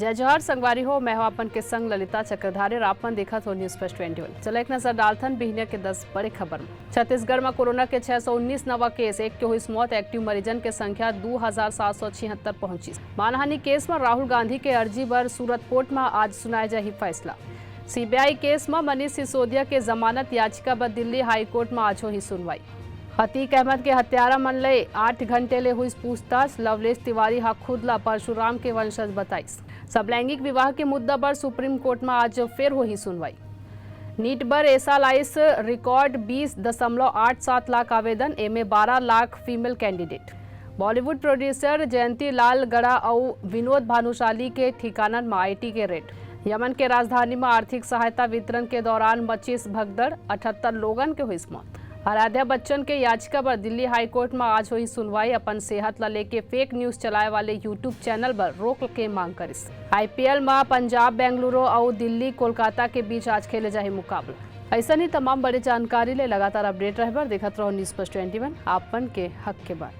जय जोहार संगवारी हो। मैं हूं आपन के संग ललिता चक्रधारी और आपन देखत हो न्यूज़ फर्स्ट 21। चलो एक नजर डालथन बिहनिया के 10 बड़े खबर में। छत्तीसगढ़ में कोरोना के 619 नवा केस, एक के हुई मौत। एक्टिव मरीजन के संख्या 2776 पहुंची। मानहानि केस में राहुल गांधी के अर्जी पर सूरत कोर्ट में आज सुनाया जाही फैसला। सीबीआई केस में मनीष सिसोदिया के जमानत याचिका पर दिल्ली हाईकोर्ट में आज ही सुनवाई। अतीक अहमद के हत्यारा मन ले 8 घंटे ले हुई पूछताछ। लवलेश तिवारी हा खुद ला परशुराम के वंशज बताइस। समलैंगिक विवाह के मुद्दा पर सुप्रीम कोर्ट में आज फिर हुई सुनवाई। नीट पर ऐसा लाइस रिकॉर्ड 20.87 लाख आवेदन, एमे 12 lakh female candidate. Bollywood producer Jayanti Lal Gada और विनोद भानुशाली के ठिकानन में आईटी के रेड। यमन के राजधानी में आर्थिक सहायता वितरण के दौरान मचीस भगदड़, 78 लोगन के हुई मौत। आराध्या बच्चन के याचिका पर दिल्ली हाईकोर्ट में आज हुई सुनवाई। अपन सेहत ला लेके फेक न्यूज चलाए वाले यूट्यूब चैनल पर रोक के मांग करिस। आईपीएल में पंजाब, बेंगलुरु और दिल्ली, कोलकाता के बीच आज खेले जाए मुकाबला। ऐसा ही तमाम बड़ी जानकारी ले लगातार अपडेट रहे देखत रहो न्यूज़ फर्स्ट 21, आपन के हक के बात।